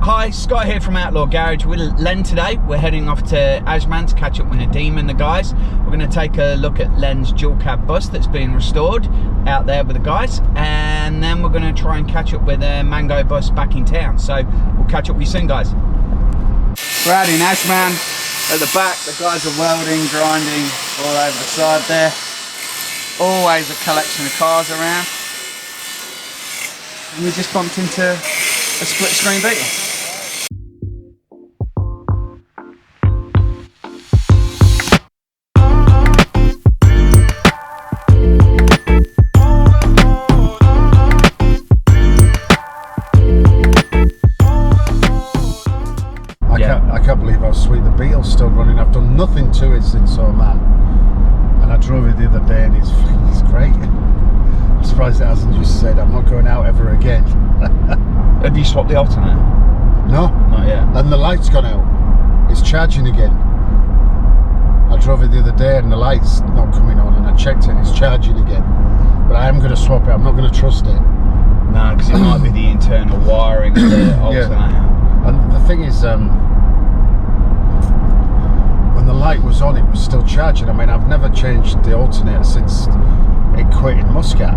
Hi, Scott here from Outlaw Garage with Len today. We're heading off to Ajman to catch up with Nadeem and the guys. We're going to take a look at Len's dual cab bus that's been restored out there with the guys, and then we're going to try and catch up with a Mango bus back in town. So we'll catch up with you soon, guys. We're out in Ajman. At the back, the guys are welding, grinding all over the side there. Always a collection of cars around. And we just bumped into a split screen Beetle. I can't believe how sweet the Beetle's still running. I've done nothing to it since Ajman, and I drove it the other day, and it's great. I'm surprised it hasn't just said I'm not going out ever again. Have you swapped the alternator? No, not yet. And the light's gone out. It's charging again. I drove it the other day and the light's not coming on, and I checked it and it's charging again. But I am going to swap it. I'm not going to trust it. No, because it might be the internal wiring of the alternator. Yeah. And the thing is, when the light was on, it was still charging. I mean, I've never changed the alternator since it quit in Muscat,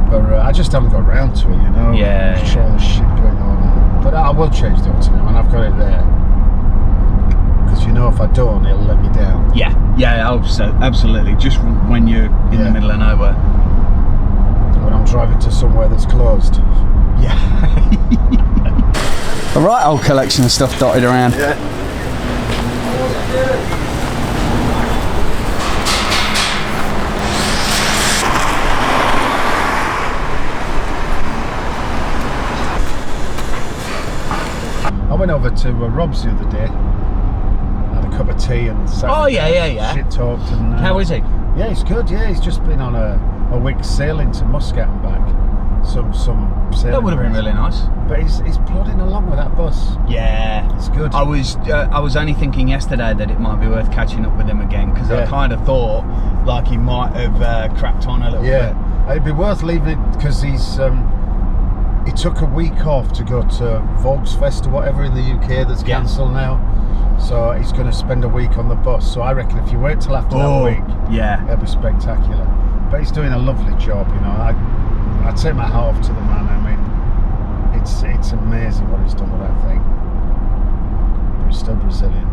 but I just haven't got around to it, you know. Yeah. There's all this shit going on. But I will change the alternator, and I've got it there. Because you know, if I don't, it'll let me down. Yeah, yeah, absolutely. Just when you're in the middle of nowhere. When I'm driving to somewhere that's closed. Yeah. A right old collection of stuff dotted around. Yeah. I went over to Rob's the other day, had a cup of tea and sat shit talked. And how is he? Yeah, he's good. Yeah, he's just been on a week's sailing to Muscat and back. Some sailing. That would have been really nice. But he's plodding along with that bus. Yeah, it's good. I was only thinking yesterday that it might be worth catching up with him again, because I kind of thought like he might have cracked on a little bit. Yeah, it'd be worth leaving it, because he took a week off to go to Volksfest or whatever in the UK that's cancelled now. So he's going to spend a week on the bus. So I reckon if you wait till after that week, it'll be spectacular. But he's doing a lovely job, you know. I take my hat off to the man. I mean, it's amazing what he's done with that thing. But he's still Brazilian.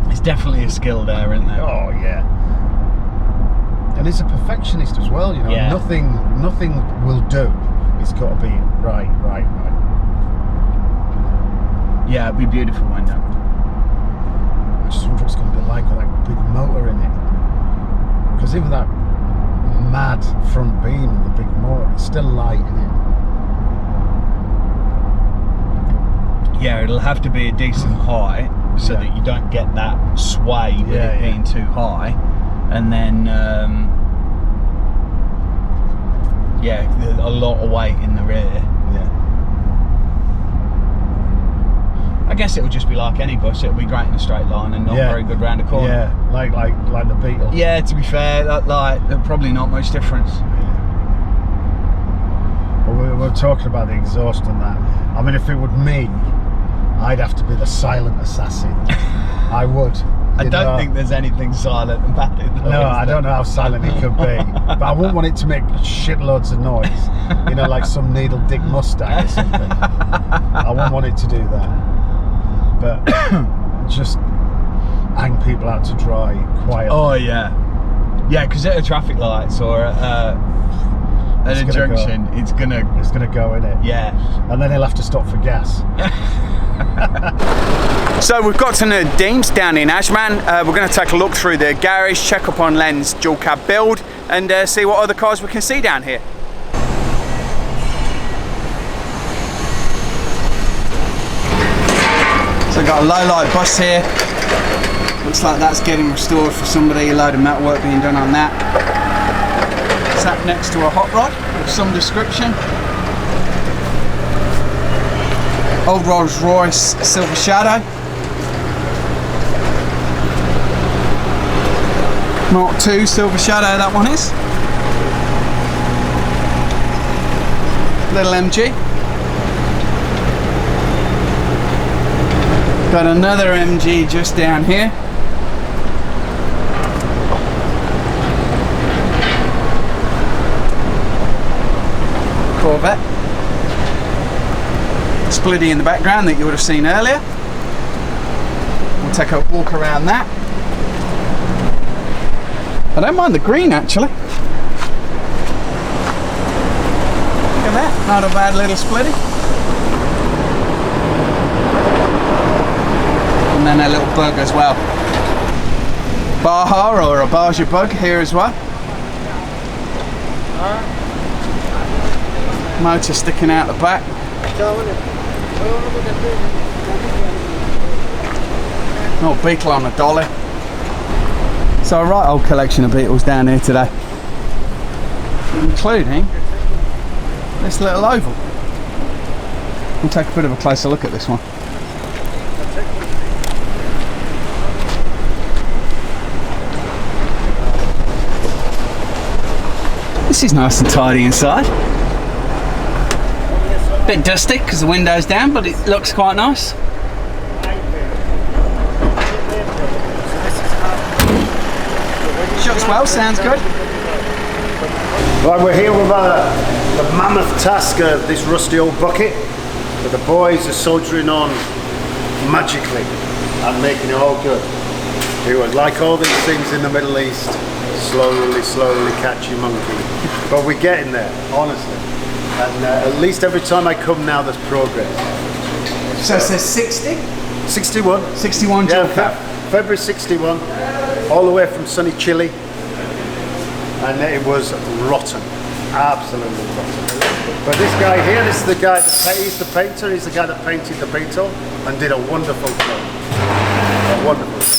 It's definitely a skill there, isn't there? Oh yeah. And he's a perfectionist as well, you know. Yeah. Nothing will do. It's got to be right. Yeah, it'd be beautiful one day. I just wonder what it's going to be like with that big motor in it. Because even that mad front beam and the big motor, it's still light in it. Yeah, it'll have to be a decent height so that you don't get that sway with it being too high, and then a lot of weight in the rear. Yeah. I guess it'll just be like any bus. It'll be great in a straight line and not very good round a corner. Yeah, like the Beetle. Yeah, to be fair, probably not much difference. Well, we're talking about the exhaust and that. I mean, if it were me, I'd have to be the silent assassin. I would. I don't think there's anything silent about it. No, I don't know how silent it could be. But I wouldn't want it to make shitloads of noise. You know, like some Needle Dick Mustang or something. I wouldn't want it to do that. But just hang people out to dry quietly. Oh yeah, because at a traffic lights or at a junction, it's gonna go in it. Yeah, and then he'll have to stop for gas. So we've got to Nadeem's down in Ajman. We're going to take a look through the garage, check up on Len's dual cab build, and see what other cars we can see down here. So I've got a low light bus here. Looks like that's getting restored for somebody, a load of metal work being done on that. Sat next to a hot rod of some description. Old Rolls Royce Silver Shadow. Mark II Silver Shadow, that one is. Little MG. Got another MG just down here. Corvette. Splitty in the background that you would have seen earlier. We'll take a walk around that. I don't mind the green actually. Look at that, not a bad little Splitty. And then a little bug as well. Baja or a Baja bug here as well. Motor sticking out the back. Oh, Beetle on a dolly. So a right old collection of Beetles down here today, including this little oval. We'll take a bit of a closer look at this one. This is nice and tidy inside. Bit dusty because the window's down, but it looks quite nice. Shuts well, sounds good. Right, we're here with the mammoth task of this rusty old bucket, but the boys are soldiering on magically and making it all good. It was like all these things in the Middle East, slowly catch your monkey. But we're getting there, honestly. And at least every time I come now, there's progress. So it says 60? 61. 61 dual cab. February 61, all the way from sunny Chile. And it was rotten, absolutely rotten. But this guy here, this is the guy, he's the painter, he's the guy that painted the Beetle and did a wonderful job. A wonderful job.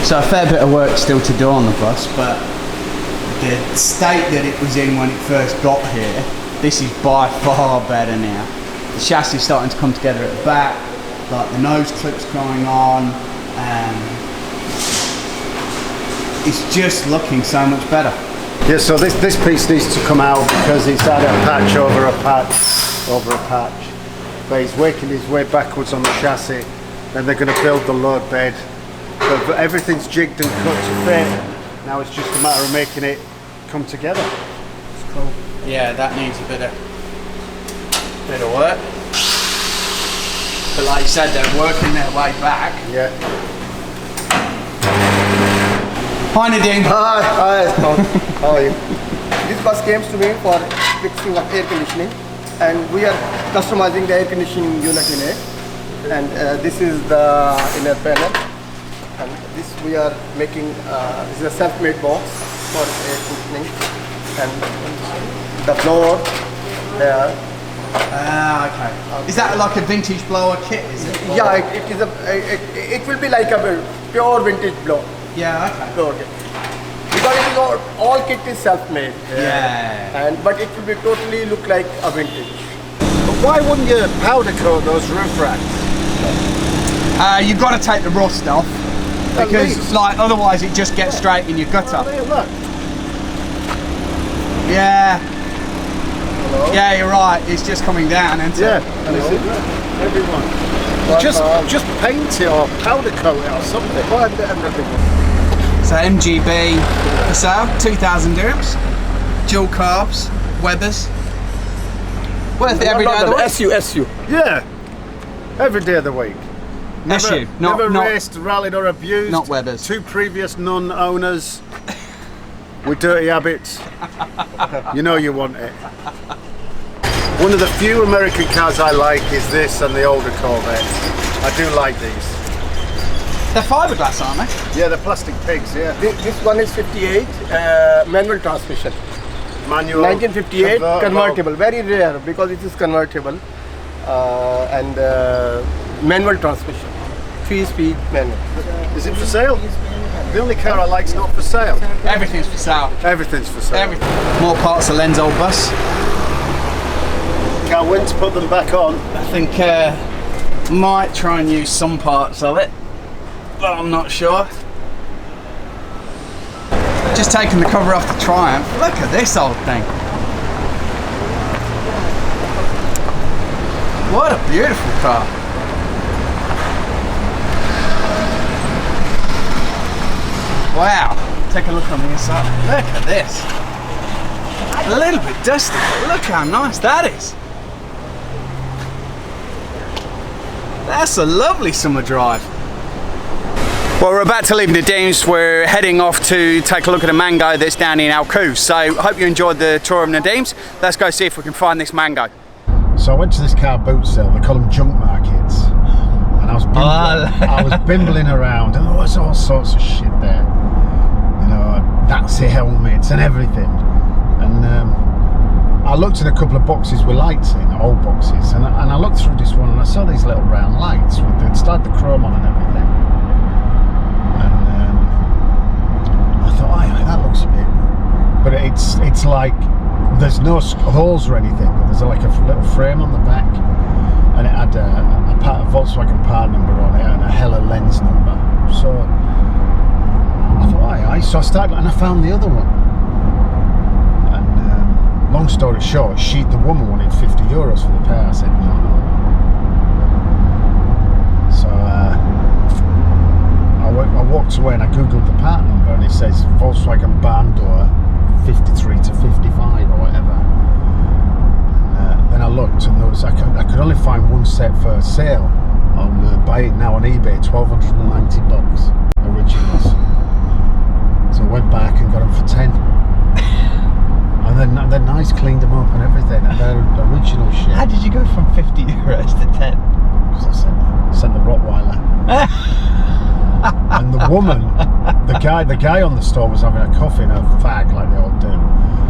So a fair bit of work still to do on the bus, but the state that it was in when it first got here, this is by far better now. The chassis is starting to come together at the back, like the nose clips going on, it's just looking so much better. Yeah, so this piece needs to come out because he's had a patch over a patch over a patch. But he's working his way backwards on the chassis, then they're going to build the load bed. But everything's jigged and cut to fit. Now it's just a matter of making it come together. It's cool. Yeah, that needs a bit of work. But like you said, they're working their way back. Yeah. Hi Nadine. Hi, how are you? This bus came to me for fixing of air conditioning, and we are customizing the air conditioning unit in it. And this is the inner panel. And this we are making, this is a self-made box for air conditioning, and the blower there. Okay. Is that like a vintage blower kit, is it? Yeah, it will be like a pure vintage blower. Yeah, okay. Blower kit. Because it is all kit is self-made. Yeah. But it will be totally look like a vintage. But why wouldn't you powder coat those roof racks? You've got to take the rust off. Because like otherwise it just gets straight in your gutter. Oh, look. Yeah. Hello? Yeah, you're right. It's just coming down, isn't it? Yeah. And it's everyone. Just paint it or powder coat it or something. So MGB for sale, 2,000 dirhams. Dual carbs, Webbers. Well, every day of the week? SU. Yeah, every day of the week. SU, Never raced, rallied or abused. Not Webbers. 2 previous non-owners with dirty habits. You know you want it. One of the few American cars I like is this and the older Corvettes. I do like these. They're fiberglass, aren't they? Yeah, they're plastic pigs, yeah. This one is 58, manual transmission. Manual. 1958, convertible. Very rare because it is convertible. And manual transmission. 3-speed manual. Is it for sale? The only car I like is not for sale. Everything's for sale. Everything's for sale. Everything. More parts of Len's old bus. Can't wait to put them back on. I think might try and use some parts of it, but I'm not sure. Just taking the cover off the Triumph. Look at this old thing. What a beautiful car. Wow. Take a look on the inside. Look at this. A little bit dusty, but look how nice that is. That's a lovely summer drive. Well, we're about to leave Nadim's. We're heading off to take a look at a mango that's down in Aircooled. So I hope you enjoyed the tour of Nadim's. Let's go see if we can find this mango. So I went to this car boot sale. They call them junk markets. And I was bimbling around, and there was all sorts of shit there. You know, Nazi helmets and everything. And I looked in a couple of boxes with lights in, old boxes, and I looked through this one and I saw these little round lights with the the chrome on and everything. And I thought, aye, that looks a bit. But it's like there's no holes or anything. There's like a little frame on the back, and it had a Volkswagen part number on it and a Hella Lens number. So I thought, aye. So I started, and I found the other one. Long story short, the woman wanted €50 for the pair. I said no. So I walked away and I googled the part number, and it says Volkswagen barn door 53 to 55 or whatever. Then I looked, and I could only find one set for sale on buy it now on eBay, $1,290 originals. So I went back and got them for 10. And then they're nice, cleaned them up and everything, and they're original shit. How did you go from €50 to 10? Because I sent the Rottweiler. And the woman, the guy on the store was having a coffee in a fag like they all do,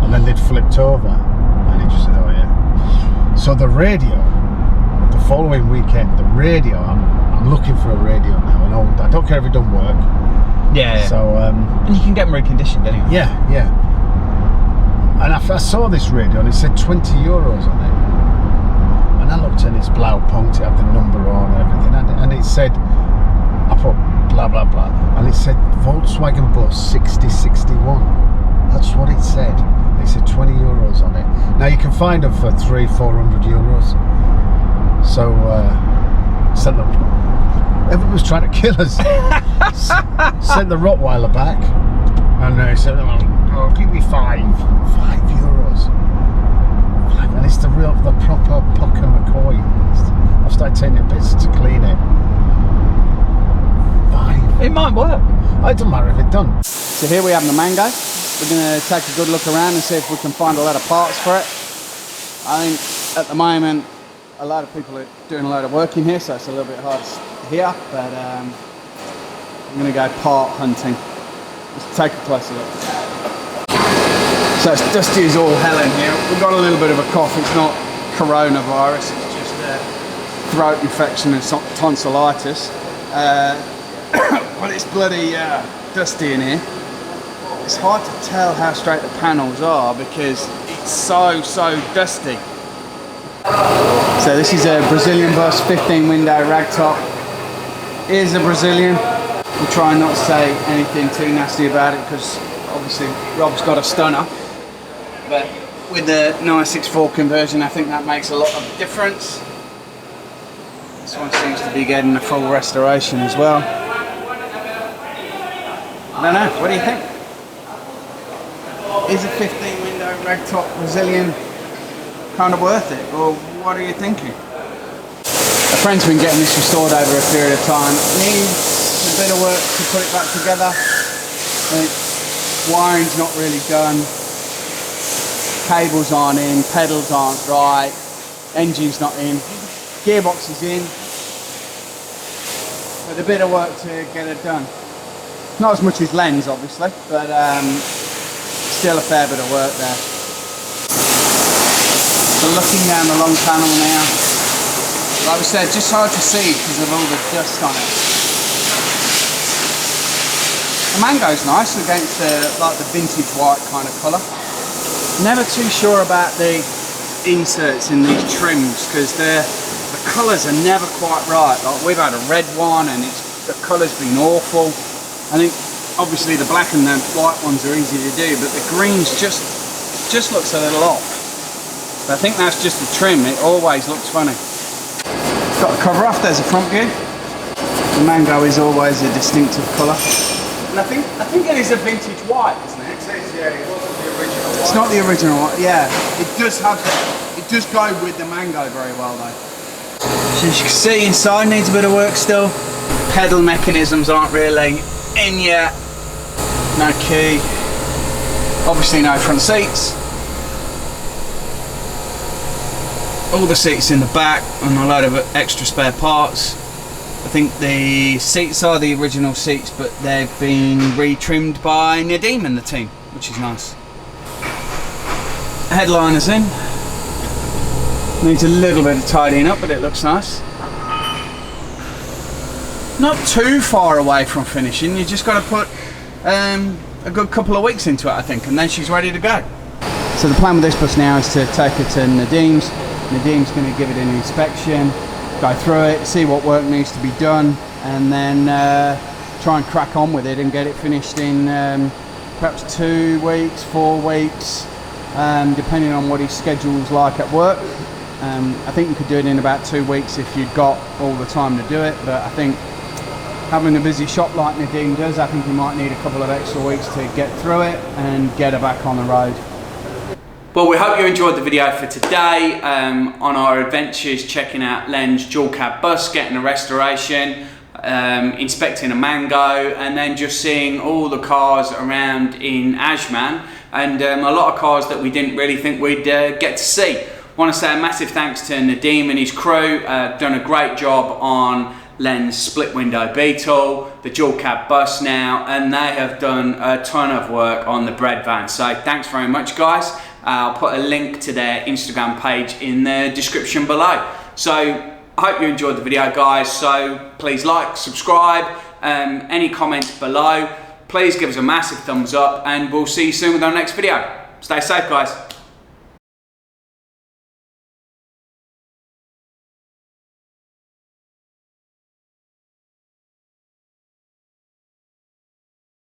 and then they'd flipped over, and he just said, "Oh yeah." So the radio, the following weekend, I'm looking for a radio now, and I don't care if it don't work. Yeah. So and you can get them reconditioned anyway. Yeah. And I saw this radio and it said €20 on it. And I looked and it's blau punked, it had the number on and everything. And it said, I put blah blah blah. And it said Volkswagen Bus 6061. That's what it said. It said €20 on it. Now you can find them for €300-400. So sent them. Everyone was trying to kill us. Sent the Rottweiler back. And they said, "Oh, give me €5." And it's the proper Pucker McCoy. I've started taking it bits to clean it. $5. It might work. It doesn't matter if it doesn't. So here we have the mango. We're going to take a good look around and see if we can find a lot of parts for it. I think at the moment a lot of people are doing a lot of work in here, so it's a little bit hard to hear, but I'm going to go part hunting. Let's take a closer look. So it's dusty as all hell in here. We've got a little bit of a cough. It's not coronavirus, it's just throat infection and tonsillitis. But it's bloody dusty in here. It's hard to tell how straight the panels are because it's so dusty. So this is a Brazilian bus, 15 window ragtop. Here's a Brazilian. We'll try not to say anything too nasty about it because obviously Rob's got a stunner. But with the 964 conversion, I think that makes a lot of difference. This one seems to be getting a full restoration as well. I don't know, what do you think? Is a 15 window ragtop Brazilian kind of worth it, or what are you thinking? A friend's been getting this restored over a period of time. Needs a bit of work to put it back together. Wiring's not really done. Cables aren't in, pedals aren't right, engine's not in, gearbox is in. But a bit of work to get it done. Not as much as lens, obviously, but still a fair bit of work there. So looking down the long panel now, like we said, just hard to see because of all the dust on it. The mango's nice against like the vintage white kind of colour. Never too sure about the inserts in these trims because the colours are never quite right. Like we've had a red one and the colour's been awful. I think obviously the black and the white ones are easy to do, but the greens just looks a little off. But I think that's just the trim, it always looks funny. Got the cover off, there's a front view. The mango is always a distinctive colour. And I think it is a vintage white, isn't it? Yeah, it wasn't the original one. It's not the original one, yeah. It does go with the mango very well though. So as you can see, inside needs a bit of work still. Pedal mechanisms aren't really in yet. No key. Obviously no front seats. All the seats in the back and a load of extra spare parts. I think the seats are the original seats, but they've been retrimmed by Nadeem and the team, which is nice. Headliner's in. Needs a little bit of tidying up, but it looks nice. Not too far away from finishing. You just got to put a good couple of weeks into it, I think, and then she's ready to go. So the plan with this bus now is to take her to Nadeem's. Nadeem's going to give it an inspection, go through it, see what work needs to be done, and then try and crack on with it and get it finished in perhaps 2 weeks, 4 weeks, depending on what his schedule's like at work. I think you could do it in about 2 weeks if you've got all the time to do it, but I think having a busy shop like Nadeem does, I think you might need a couple of extra weeks to get through it and get her back on the road. Well, we hope you enjoyed the video for today on our adventures checking out Len's dual cab bus, getting a restoration, inspecting a mango, and then just seeing all the cars around in Ajman, and a lot of cars that we didn't really think we'd get to see. I want to say a massive thanks to Nadeem and his crew. Done a great job on Len's split window Beetle, the dual cab bus now, and they have done a ton of work on the bread van. So thanks very much, guys. I'll put a link to their Instagram page in the description below. So I hope you enjoyed the video, guys. So please like, subscribe, any comments below. Please give us a massive thumbs up, and we'll see you soon with our next video. Stay safe, guys.